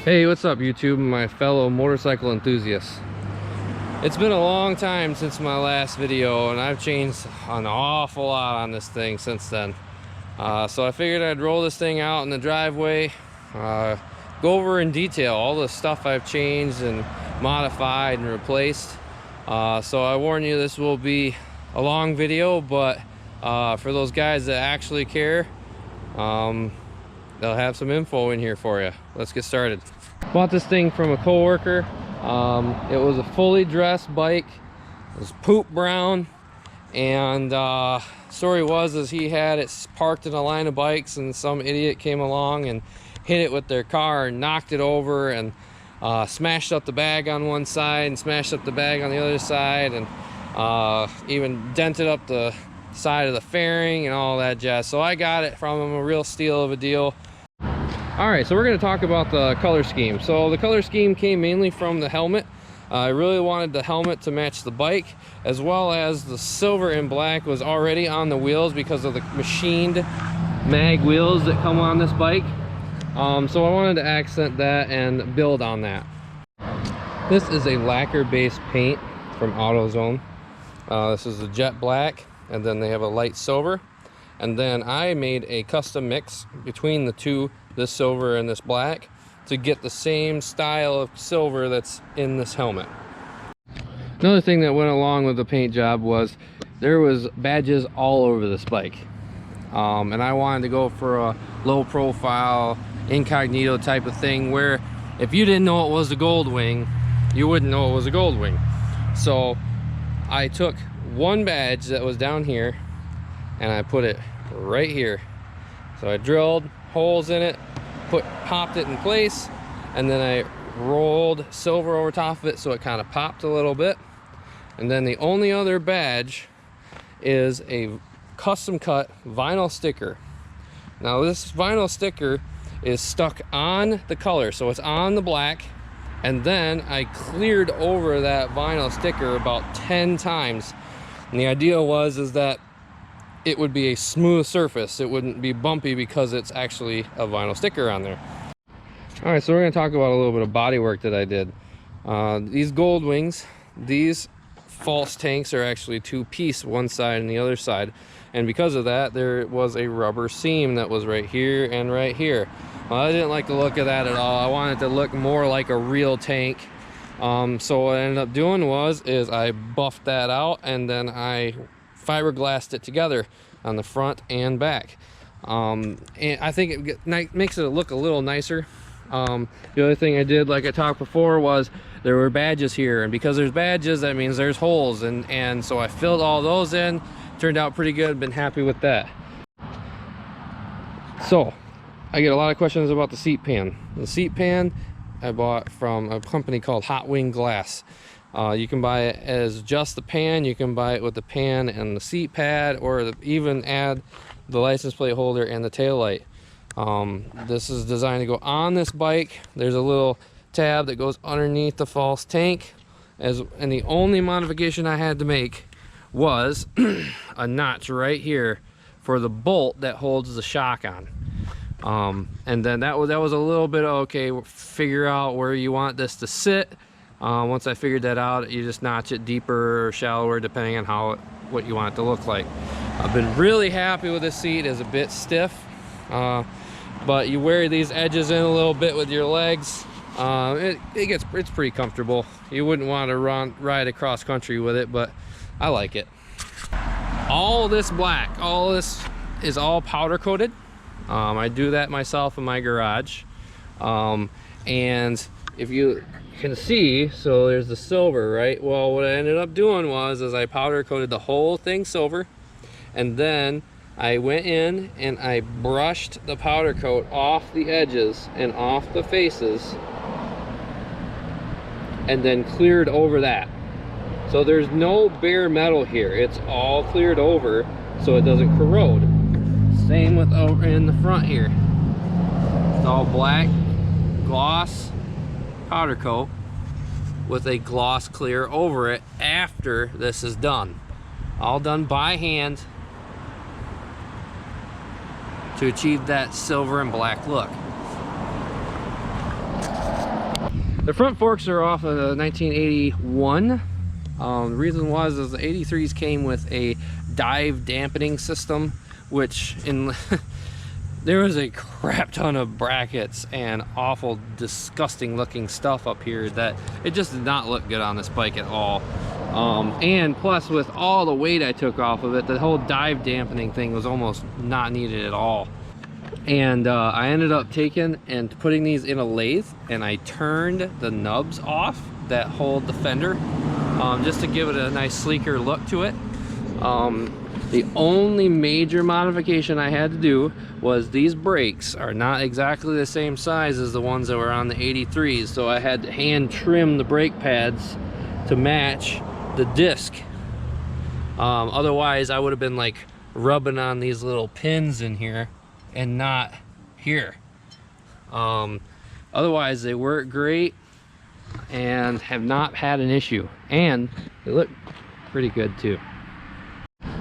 Hey, what's up YouTube, my fellow motorcycle enthusiasts? It's been a long time since my last video and I've changed an awful lot on this thing since then. So I figured I'd roll this thing out in the driveway, go over in detail all the stuff I've changed and modified and replaced. So I warn you, this will be a long video, but for those guys that actually care, they'll have some info in here for you. Let's get started. Bought this thing from a coworker. It was a fully dressed bike. It was poop brown, and story was is he had it parked in a line of bikes, and some idiot came along and hit it with their car and knocked it over and smashed up the bag on one side and smashed up the bag on the other side, and even dented up the side of the fairing and all that jazz. So I got it from him, a real steal of a deal. All right, so we're going to talk about the color scheme. So the color scheme came mainly from the helmet. I really wanted the helmet to match the bike, as well as the silver and black was already on the wheels because of the machined mag wheels that come on this bike. So I wanted to accent that and build on that. This is a lacquer based paint from AutoZone. This is a jet black, and then they have a light silver, and then I made a custom mix between the two, this silver and this black, to get the same style of silver that's in this helmet. Another thing that went along with the paint job was there was badges all over this bike, and I wanted to go for a low profile incognito type of thing where if you didn't know it was a GoldWing, you wouldn't know it was a GoldWing. So I took one badge that was down here and I put it right here. So I drilled holes in it, popped it in place, and then I rolled silver over top of it so it kind of popped a little bit. And then the only other badge is a custom cut vinyl sticker. Now this vinyl sticker is stuck on the color, so it's on the black, and then I cleared over that vinyl sticker about 10 times. And the idea is that it would be a smooth surface. It wouldn't be bumpy because it's actually a vinyl sticker on there. All right, so we're going to talk about a little bit of body work that I did. These GoldWings, these false tanks are actually two-piece, one side and the other side. And because of that, there was a rubber seam that was right here and right here. Well, I didn't like the look of that at all. I wanted it to look more like a real tank. So what I ended up doing is I buffed that out, and then I fiberglassed it together on the front and back. And I think it makes it look a little nicer. The other thing I did, like I talked before, was there were badges here, and because there's badges, that means there's holes, and so I filled all those in. Turned out pretty good. Been happy with that. So I get a lot of questions about the seat pan. The seat pan I bought from a company called Hot Wing Glass. You can buy it as just the pan, you can buy it with the pan and the seat pad, or even add the license plate holder and the tail light. This is designed to go on this bike. There's a little tab that goes underneath the false tank, and the only modification I had to make was a notch right here for the bolt that holds the shock on. And then that was a little bit of, okay, figure out where you want this to sit. Once I figured that out, you just notch it deeper or shallower depending on what you want it to look like. I've been really happy with this seat. It's a bit stiff, but you wear these edges in a little bit with your legs. It's pretty comfortable. You wouldn't want to ride across country with it, but I like it. All this black, all this is all powder coated. I do that myself in my garage, and if you can see, so there's the silver, right? Well, what I ended up doing is I powder coated the whole thing silver, and then I went in and I brushed the powder coat off the edges and off the faces, and then cleared over that. So there's no bare metal here. It's all cleared over so it doesn't corrode. Same with over in the front here. It's all black gloss powder coat with a gloss clear over it after this is done. All done by hand to achieve that silver and black look. The front forks are off of a 1981. The reason was is the 83s came with a dive dampening system, which in there was a crap ton of brackets and awful, disgusting looking stuff up here that it just did not look good on this bike at all. And plus, with all the weight I took off of it, the whole dive dampening thing was almost not needed at all. And I ended up taking and putting these in a lathe, and I turned the nubs off that hold the fender, just to give it a nice sleeker look to it. The only major modification I had to do was these brakes are not exactly the same size as the ones that were on the 83s, so I had to hand trim the brake pads to match the disc. Otherwise I would have been like rubbing on these little pins in here and not here. Otherwise they work great and have not had an issue, and they look pretty good too.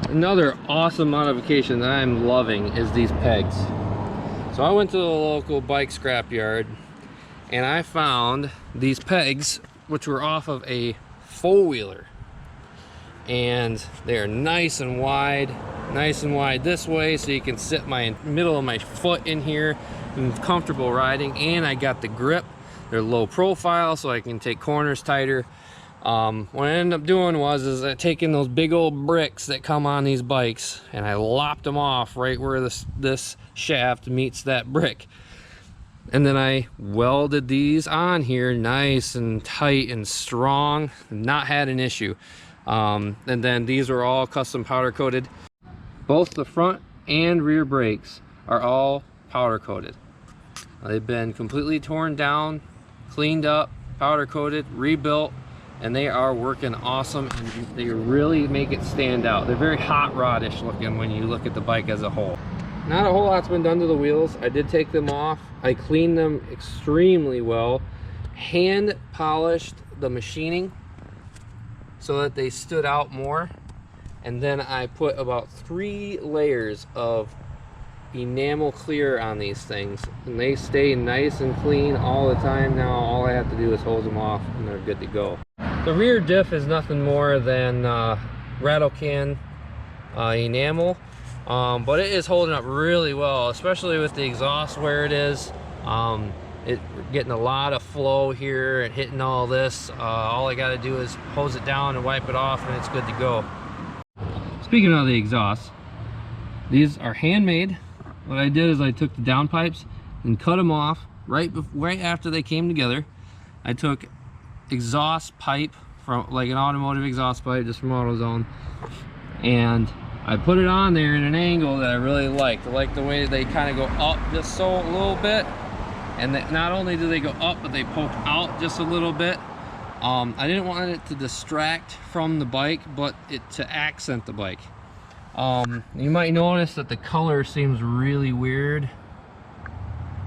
Another awesome modification that I'm loving is these pegs. So I went to the local bike scrapyard and I found these pegs, which were off of a four-wheeler, and they're nice and wide this way, so you can sit my middle of my foot in here and comfortable riding. And I got the grip. They're low profile, so I can take corners tighter. What I ended up doing was taking those big old bricks that come on these bikes, and I lopped them off right where this shaft meets that brick, and then I welded these on here nice and tight and strong, not had an issue. And then these are all custom powder coated. Both the front and rear brakes are all powder coated. They've been completely torn down, cleaned up, powder coated, rebuilt, and they are working awesome, and they really make it stand out. They're very hot rodish looking when you look at the bike as a whole. Not a whole lot's been done to the wheels. I did take them off. I cleaned them extremely well, hand polished the machining so that they stood out more, and then I put about 3 layers of enamel clear on these things, and they stay nice and clean all the time now. All I have to do is hose them off and they're good to go. The rear diff is nothing more than rattle can enamel, but it is holding up really well, especially with the exhaust where it is. It getting a lot of flow here and hitting all this. All I got to do is hose it down and wipe it off, and it's good to go. Speaking of the exhaust, these are handmade. What I did is I took the downpipes and cut them off right after they came together. I took exhaust pipe from like an automotive exhaust pipe just from AutoZone, and I put it on there in an angle that I really liked. I like the way they kind of go up just so a little bit, and not only do they go up, but they poke out just a little bit. I didn't want it to distract from the bike, but to accent the bike. You might notice that the color seems really weird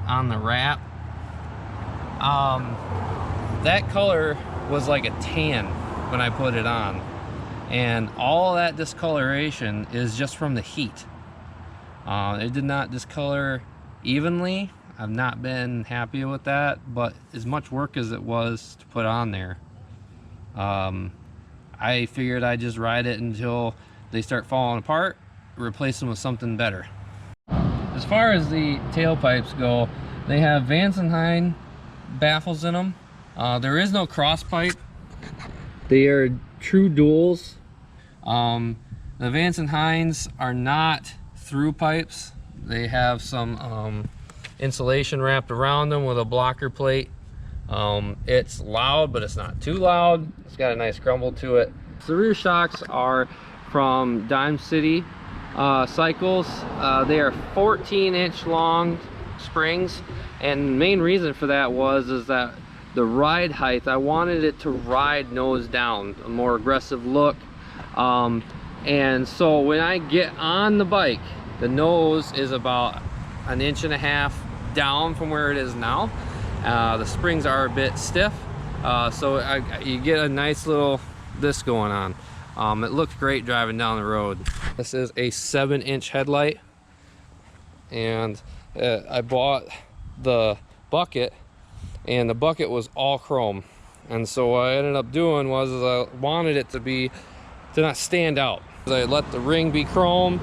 on the wrap. That color was like a tan when I put it on, and all that discoloration is just from the heat. It did not discolor evenly. I've not been happy with that, but as much work as it was to put on there, I figured I'd just ride it until they start falling apart, replace them with something better. As far as the tailpipes go, they have Vance & Hine baffles in them. There is no cross pipe. They are true duals. The Vance & Hines are not through pipes. They have some insulation wrapped around them with a blocker plate. It's loud, but it's not too loud. It's got a nice grumble to it. The rear shocks are from Dime City Cycles. They are 14-inch long springs, and the main reason for that is that the ride height, I wanted it to ride nose down, a more aggressive look. And so when I get on the bike, the nose is about 1.5 inches down from where it is now. The springs are a bit stiff, so you get a nice little this going on. It looked great driving down the road. This is a 7-inch headlight, and I bought the bucket and the bucket was all chrome. And so what I ended up doing was I wanted it to not stand out. I let the ring be chrome,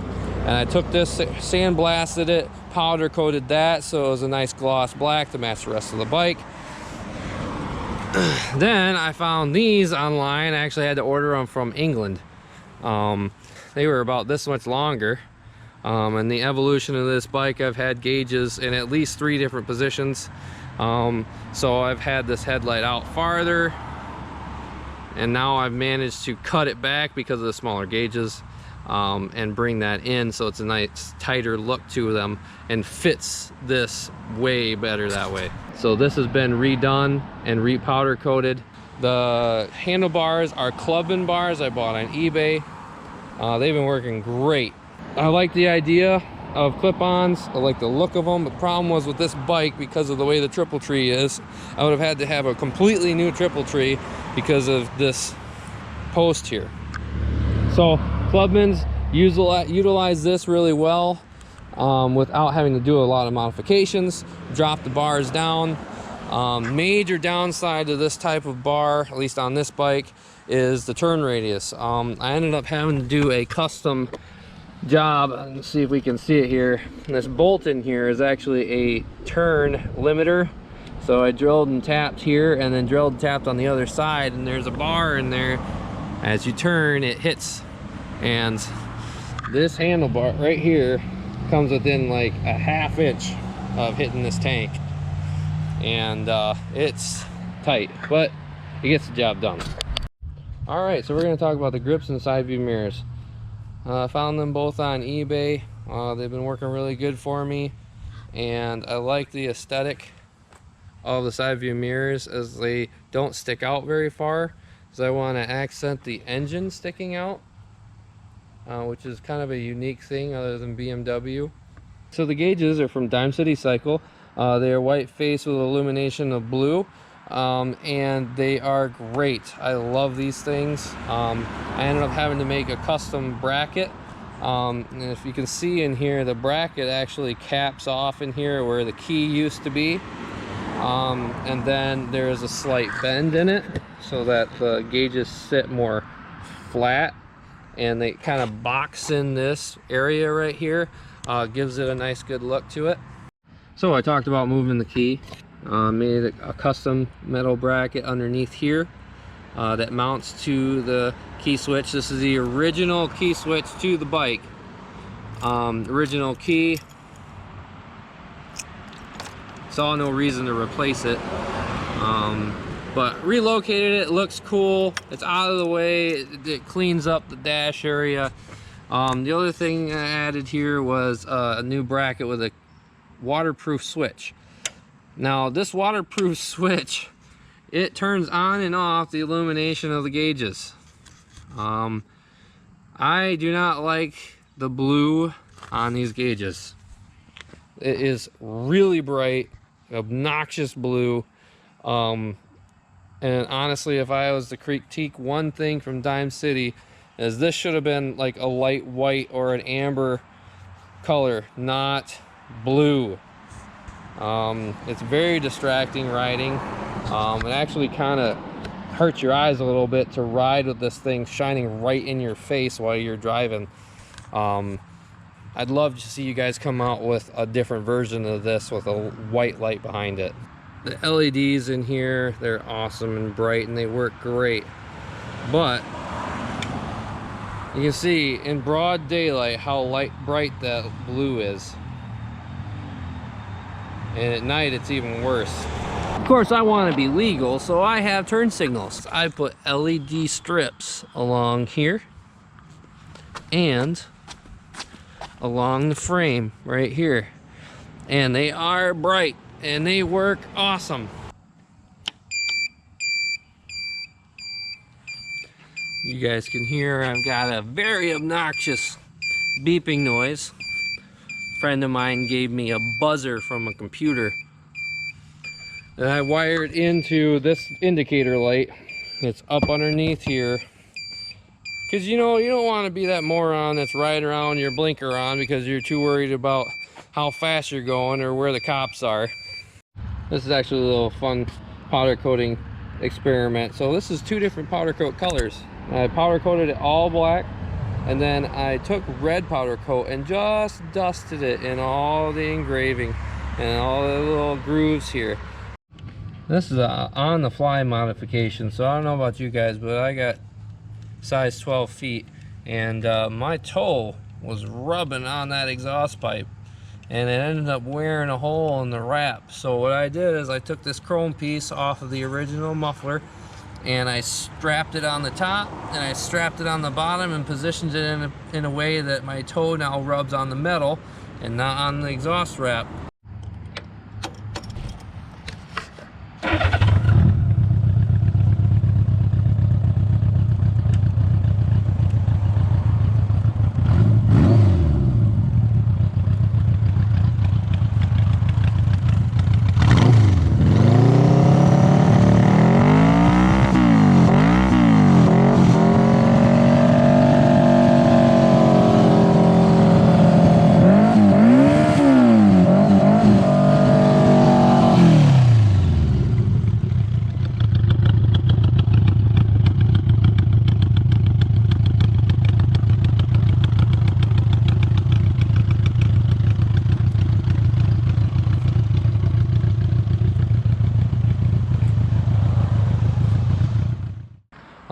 and I took this, sandblasted it, powder coated that, so it was a nice gloss black to match the rest of the bike. Then I found these online. I actually had to order them from England. They were about this much longer. And the evolution of this bike, I've had gauges in at least 3 different positions. So I've had this headlight out farther, and now I've managed to cut it back because of the smaller gauges, and bring that in so it's a nice tighter look to them and fits this way better that way. So this has been redone and re-powder coated. The handlebars are Clubman bars I bought on eBay. They've been working great. I like the idea of clip-ons. I like the look of them. The problem was with this bike, because of the way the triple tree is, I would have had to have a completely new triple tree because of this post here. So Clubman's utilize this really well without having to do a lot of modifications. Drop the bars down. Major downside to this type of bar, at least on this bike, is the turn radius. I ended up having to do a custom job. Let's see if we can see it here. This bolt in here is actually a turn limiter. So I drilled and tapped here, and then drilled and tapped on the other side, and there's a bar in there. As you turn, it hits, and this handlebar right here comes within like a ½ inch of hitting this tank, and it's tight, but it gets the job done. All right, so we're going to talk about the grips and the side view mirrors. I found them both on eBay. They've been working really good for me, and I like the aesthetic of the side view mirrors as they don't stick out very far, because I want to accent the engine sticking out, which is kind of a unique thing other than BMW. So the gauges are from Dime City Cycle. They are white face with illumination of blue, and they are great. I love these things. I ended up having to make a custom bracket, and if you can see in here, the bracket actually caps off in here where the key used to be, and then there is a slight bend in it so that the gauges sit more flat, and they kind of box in this area right here. Gives it a nice good look to it. So I talked about moving the key. Made a custom metal bracket underneath here that mounts to the key switch. This is the original key switch to the bike. Original key. Saw no reason to replace it, but relocated it. Looks cool. It's out of the way. It cleans up the dash area. The other thing I added here was a new bracket with a waterproof switch. Now this waterproof switch, it turns on and off the illumination of the gauges. I do not like the blue on these gauges. It is really bright, obnoxious blue. And honestly, if I was to critique one thing from Dime City, is this should have been like a light white or an amber color, not blue. It's very distracting riding. It actually kind of hurts your eyes a little bit to ride with this thing shining right in your face while you're driving. I'd love to see you guys come out with a different version of this with a white light behind it. The LEDs in here, they're awesome and bright, and they work great, but you can see in broad daylight how bright that blue is, and at night it's even worse. Of course, I want to be legal, so I have turn signals. I put LED strips along here and along the frame right here, and they are bright and they work awesome. You guys can hear I've got a very obnoxious beeping noise. A friend of mine gave me a buzzer from a computer that I wired into this indicator light. It's up underneath here, because you know, you don't want to be that moron that's riding around your blinker on because you're too worried about how fast you're going or where the cops are. This is actually a little fun powder coating experiment. So this is 2 different powder coat colors. I powder coated it all black, and then I took red powder coat and just dusted it in all the engraving and all the little grooves here. This is a on the fly modification, so I don't know about you guys, but I got size 12 feet, and my toe was rubbing on that exhaust pipe, and it ended up wearing a hole in the wrap. So what I did is I took this chrome piece off of the original muffler, and I strapped it on the top, and I strapped it on the bottom, and positioned it in a way that my toe now rubs on the metal and not on the exhaust wrap.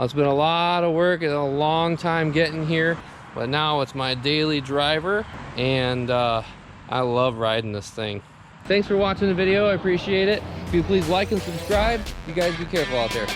It's been a lot of work and a long time getting here, but now it's my daily driver, and I love riding this thing. Thanks for watching the video. I appreciate it. If you please like and subscribe, you guys be careful out there.